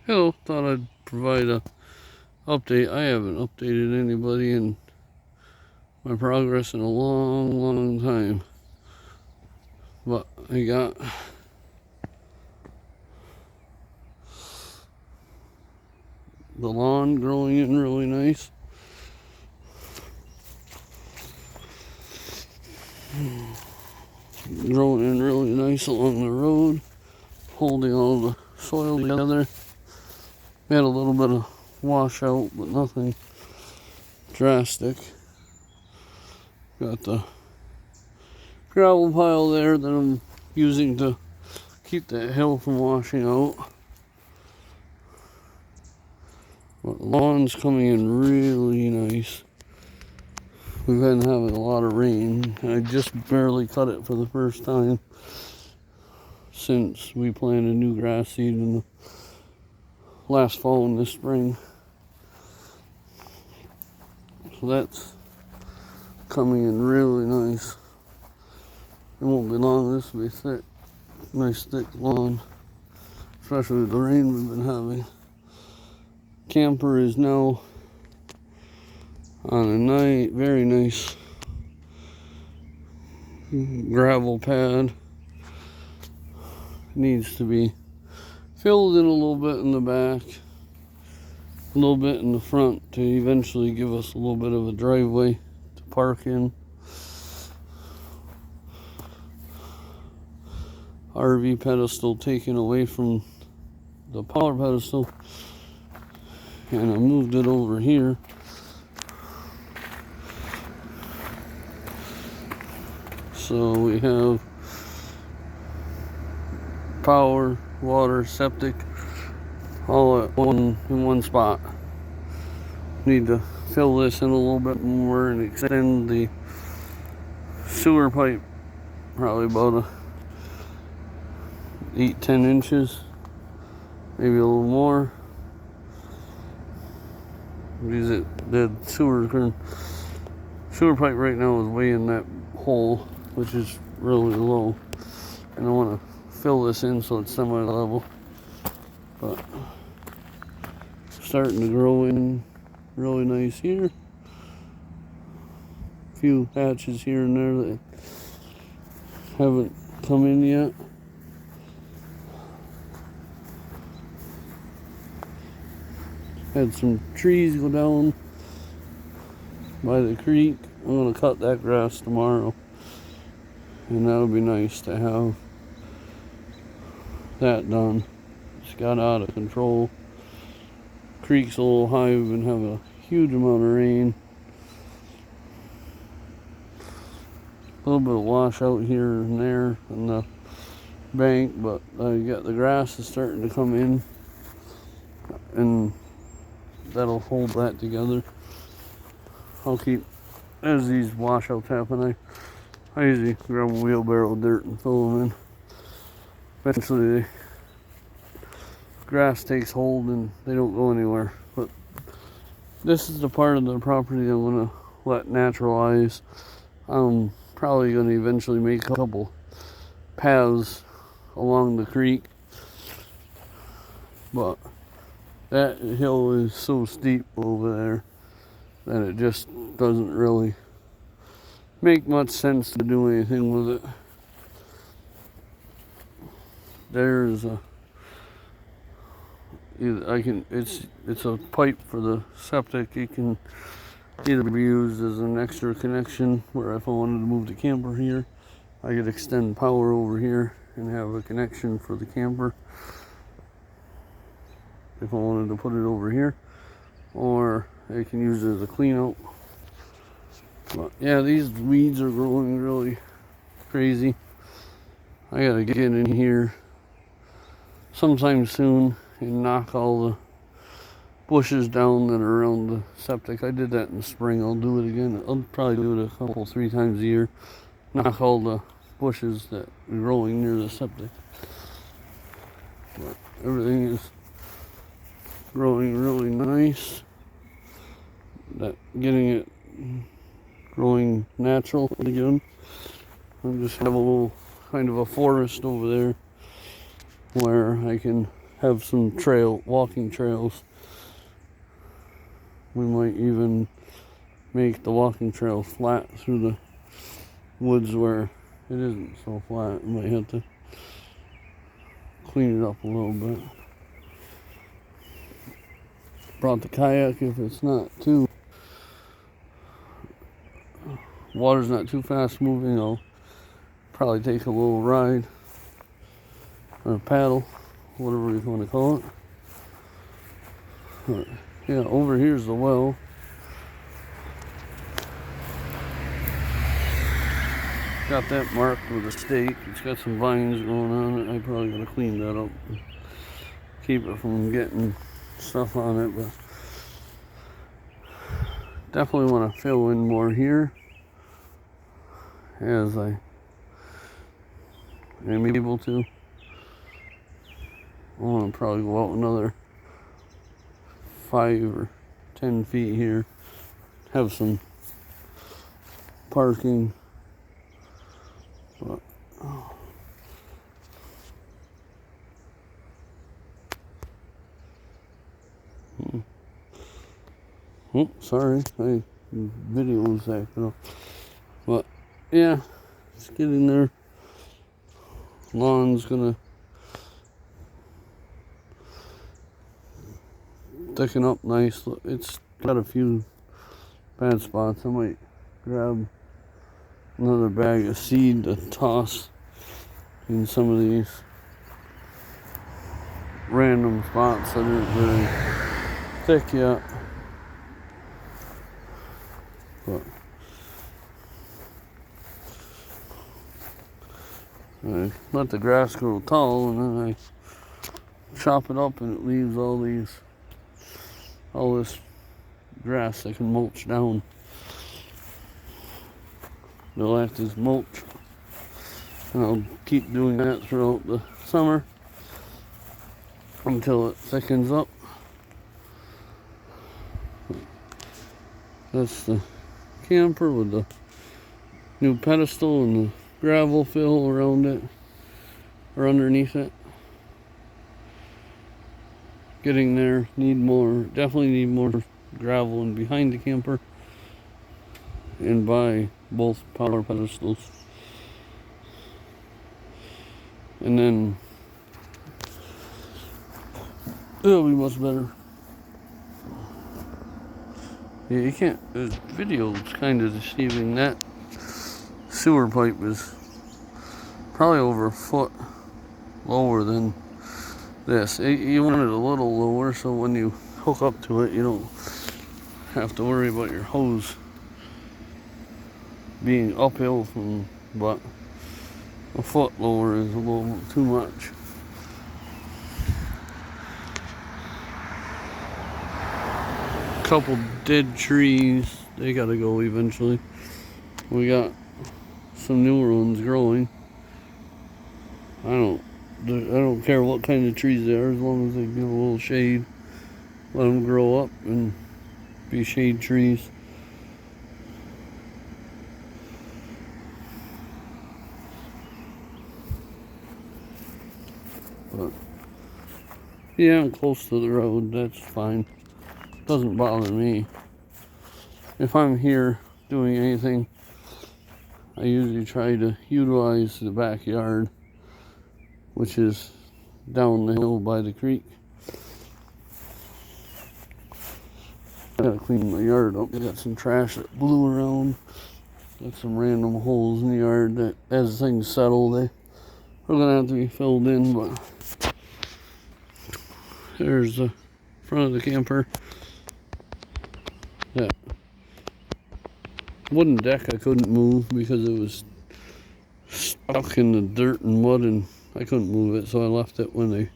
Hello, thought I'd provide a update. I haven't updated anybody in my progress in a long time. But I got the lawn growing in really nice. Growing in really nice along the road, holding all the soil together. Had a little bit of washout, but nothing drastic. Got the gravel pile there that I'm using to keep that hill from washing out. But the lawn's coming in really nice. We've been having a lot of rain. I just barely cut it for the first time since we planted new grass seed in the last fall and this spring. So that's coming in really nice. It won't be long, this will be thick, nice thick lawn, especially with the rain we've been having. Camper is now on a very nice gravel pad. Needs to be filled in a little bit in the back, a little bit in the front to eventually give us a little bit of a driveway to park in. RV pedestal taken away from the power pedestal, and I moved it over here. So we have power, water, septic, all in one spot. Need to fill this in a little bit more and extend the sewer pipe probably about 8-10 inches, maybe a little more. Because the sewer pipe right now is way in that hole, which is really low, and I want to fill this in so it's semi-level. But starting to grow in really nice here. A few hatches here and there that haven't come in yet. Had some trees go down by the creek. I'm going to cut that grass tomorrow, and that'll be nice to have that done. It's got out of control. Creek's a little high. We've been having a huge amount of rain. A little bit of washout here and there on the bank, but I got the grass is starting to come in, and that'll hold that together. I'll keep, as these washouts happen, I usually grab a wheelbarrow of dirt and fill them in. Eventually the grass takes hold and they don't go anywhere. But this is the part of the property I'm going to let naturalize. I'm probably going to eventually make a couple paths along the creek, but that hill is so steep over there that it just doesn't really make much sense to do anything with it. There's it's a pipe for the septic. It can either be used as an extra connection, where if I wanted to move the camper here, I could extend power over here and have a connection for the camper if I wanted to put it over here, or I can use it as a clean out. But yeah, these weeds are growing really crazy. I gotta get in here sometime soon and knock all the bushes down that are around the septic. I did that in the spring. I'll do it again. I'll probably do it 3 times a year. Knock all the bushes that are growing near the septic. But everything is growing really nice. Getting it growing natural again. I just have a little kind of a forest over there where I can have some walking trails. We might even make the walking trail flat through the woods where it isn't so flat. We might have to clean it up a little bit. Brought the kayak if it's not too, water's not too fast moving. I'll probably take a little ride or a paddle, whatever you want to call it. But yeah, over here's the well. Got that marked with a stake. It's got some vines growing on it. I probably gotta clean that up and keep it from getting stuff on it, but definitely want to fill in more here as I am able to. I want to probably go out another 5 or 10 feet here, have some parking, but oh, sorry, my video was acting up. But yeah, it's getting there. Lawn's gonna thicken up nice. It's got a few bad spots. I might grab another bag of seed to toss in some of these random spots that aren't very thick yet. But I let the grass grow tall, and then I chop it up, and it leaves all this grass that can mulch down. They'll act as mulch, and I'll keep doing that throughout the summer until it thickens up. That's the camper with the new pedestal and the gravel fill around it or underneath it. Getting there, definitely need more gravel in behind the camper and by both power pedestals. And then it'll be much better. Yeah, you can't, the video's kind of deceiving. That sewer pipe is probably over a foot lower than this. You want it a little lower so when you hook up to it, you don't have to worry about your hose being uphill but a foot lower is a little too much. Couple dead trees, they gotta go eventually. We got some newer ones growing. I don't care what kind of trees they are, as long as they give a little shade. Let them grow up and be shade trees. But yeah, I'm close to the road, that's fine. Doesn't bother me. If I'm here doing anything, I usually try to utilize the backyard, which is down the hill by the creek. I gotta clean my yard up. I got some trash that blew around. Got some random holes in the yard that, as things settle, they are gonna have to be filled in. But there's the front of the camper. That wooden deck I couldn't move because it was stuck in the dirt and mud, and I couldn't move it, so I left it when they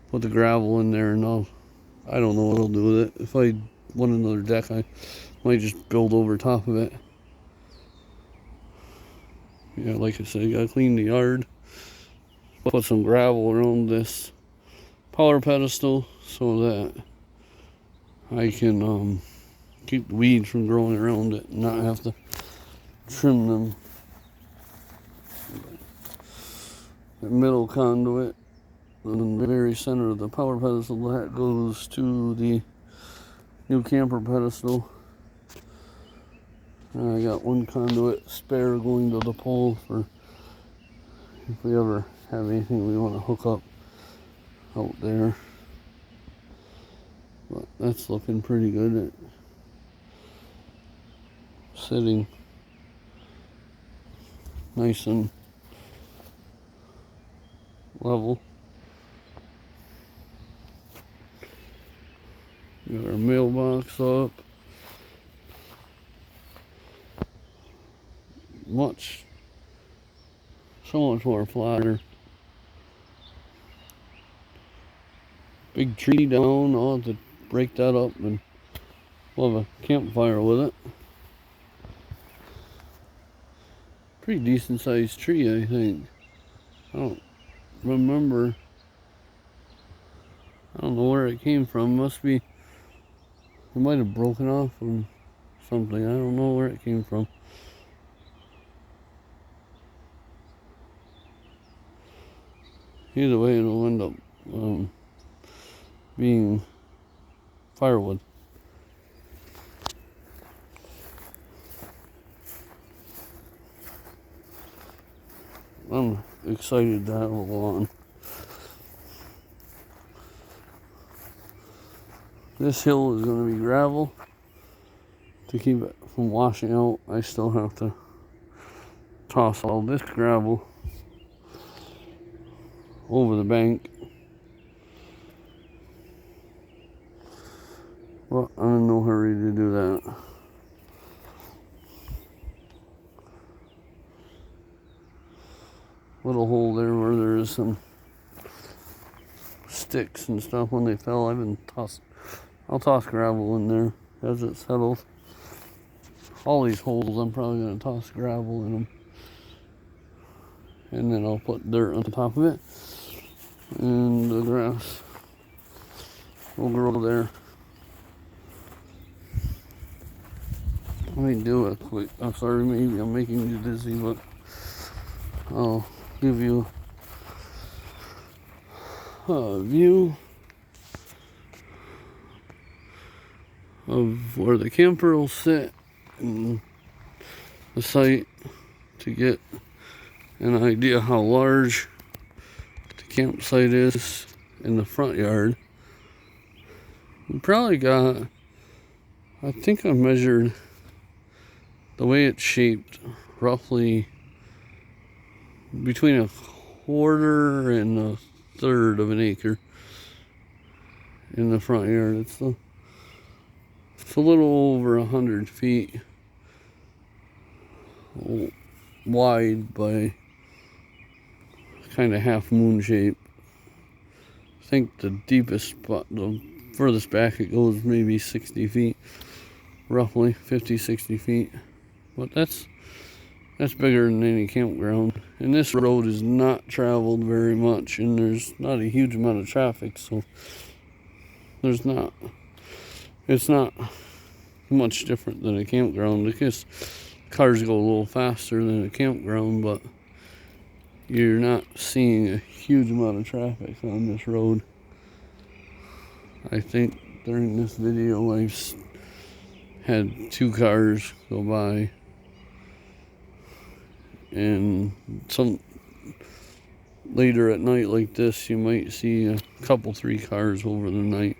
put the gravel in there. And I don't know what I'll do with it. If I want another deck, I might just build over top of it. Yeah, like I said, I gotta clean the yard, put some gravel around this power pedestal so that I can keep the weeds from growing around it and not have to trim them. The middle conduit, in the very center of the power pedestal. That goes to the new camper pedestal. And I got one conduit spare going to the pole for if we ever have anything we want to hook up out there. But that's looking pretty good. It's sitting nice and level. Got our mailbox up. So much more flatter. Big tree down. I'll have to break that up and we'll have a campfire with it. Pretty decent sized tree, I think. I don't remember. I don't know where it came from. Must be. It might have broken off from something. I don't know where it came from. Either way, it'll end up being firewood. I'm excited to have a lawn. This hill is going to be gravel to keep it from washing out. I still have to toss all this gravel over the bank. But I'm in no hurry to do that. Little hole there where there is some sticks and stuff when they fell. I'll toss gravel in there as it settles. All these holes I'm probably going to toss gravel in them. And then I'll put dirt on top of it. And the grass will grow there. Let me do a quick, I'm sorry, maybe I'm making you dizzy, but I'll give you a view of where the camper will sit and the site to get an idea how large the campsite is in the front yard. We probably got, I think I measured the way it's shaped, roughly between a quarter and a third of an acre in the front yard. It's a little over 100 feet wide by kind of half moon shape. I think the deepest spot, the furthest back it goes, maybe 60 feet, roughly 50, 60 feet. But that's bigger than any campground. And this road is not traveled very much, and there's not a huge amount of traffic, so it's not much different than a campground. Because cars go a little faster than a campground, but you're not seeing a huge amount of traffic on this road. I think during this video I've had 2 cars go by. And some later at night like this, you might see a couple, 3 cars over the night,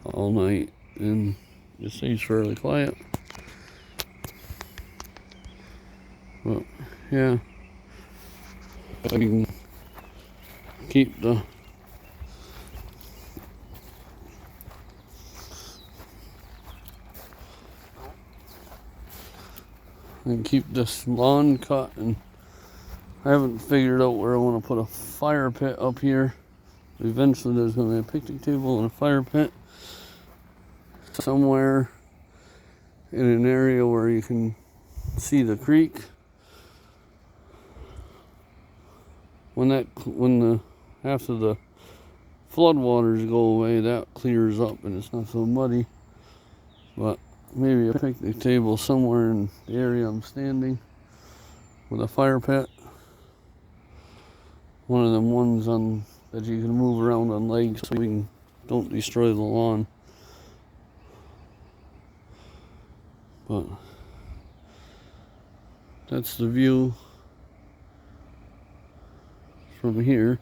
all night, and it stays fairly quiet. But yeah, I can keep this lawn cut, and I haven't figured out where I want to put a fire pit up here. Eventually there's going to be a picnic table and a fire pit somewhere in an area where you can see the creek. After the floodwaters go away, that clears up and it's not so muddy. But maybe a picnic table somewhere in the area I'm standing with a fire pit. one of them ones on that you can move around on legs so you don't destroy the lawn. But that's the view from here.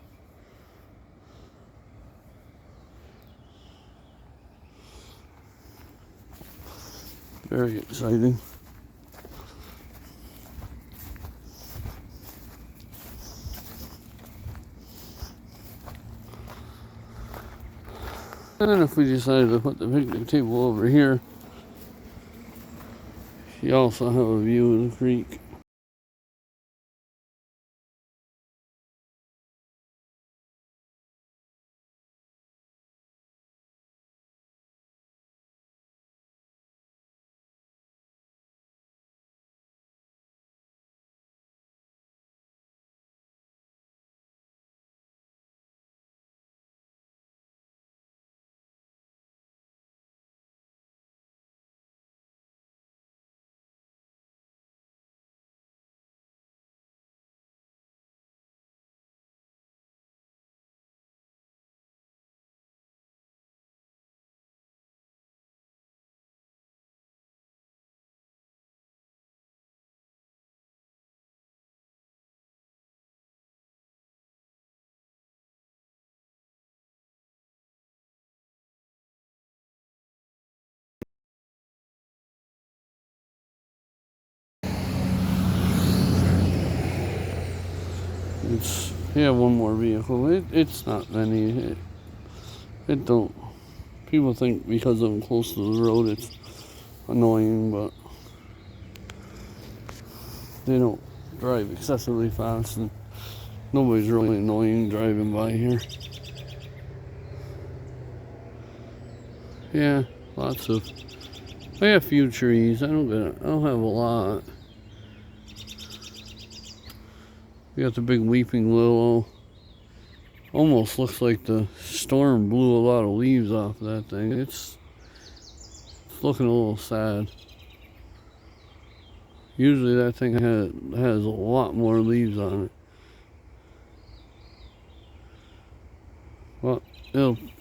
Very exciting. And if we decided to put the picnic table over here, you also have a view of the creek. One more vehicle. It's not many. It don't. People think because I'm close to the road it's annoying, but they don't drive excessively fast, and nobody's really annoying driving by here. Yeah, lots of. I have a few trees. I don't have a lot. We got the big weeping willow. Almost looks like the storm blew a lot of leaves off that thing. It's looking a little sad. Usually that thing has a lot more leaves on it. Well,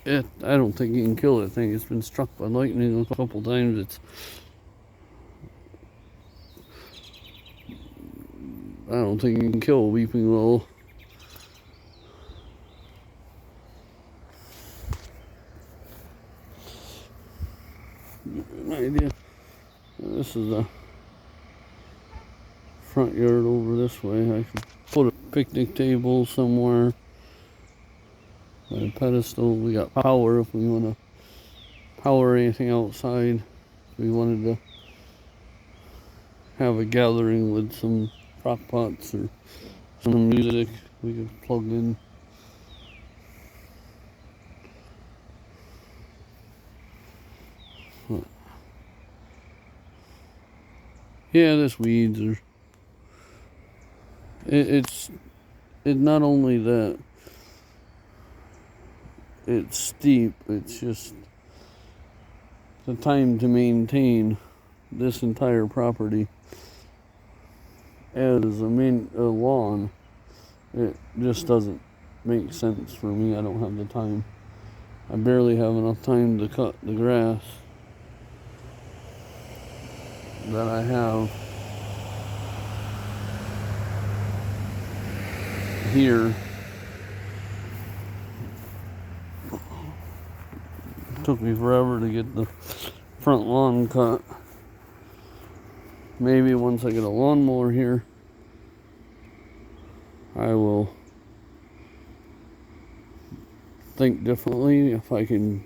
I don't think you can kill that thing. It's been struck by lightning a couple times. I don't think you can kill a weeping willow. An idea. This is the front yard over this way. I could put a picnic table somewhere. A pedestal. We got power if we want to power anything outside. If we wanted to have a gathering with some crock pots or some music we could plug in. Yeah, this weeds are. It's not only that it's steep, it's just the time to maintain this entire property as a lawn. It just doesn't make sense for me. I don't have the time. I barely have enough time to cut the grass that I have here. It took me forever to get the front lawn cut. Maybe once I get a lawnmower here, I will think differently. If I could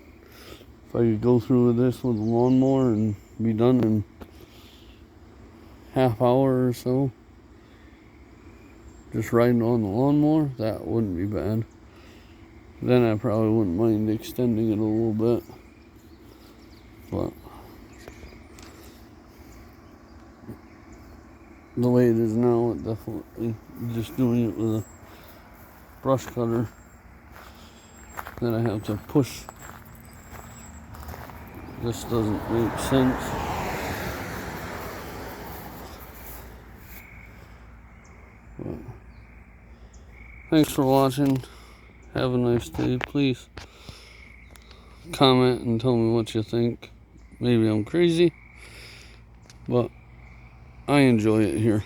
go through with this with a lawnmower and be done in half hour or so, just riding on the lawnmower, that wouldn't be bad. Then I probably wouldn't mind extending it a little bit. But the way it is now, it definitely, just doing it with a brush cutter, then I have to push. This doesn't make sense. But Thanks for watching. Have a nice day. Please comment and tell me what you think. Maybe I'm crazy, but I enjoy it here.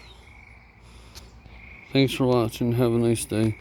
Thanks for watching. Have a nice day.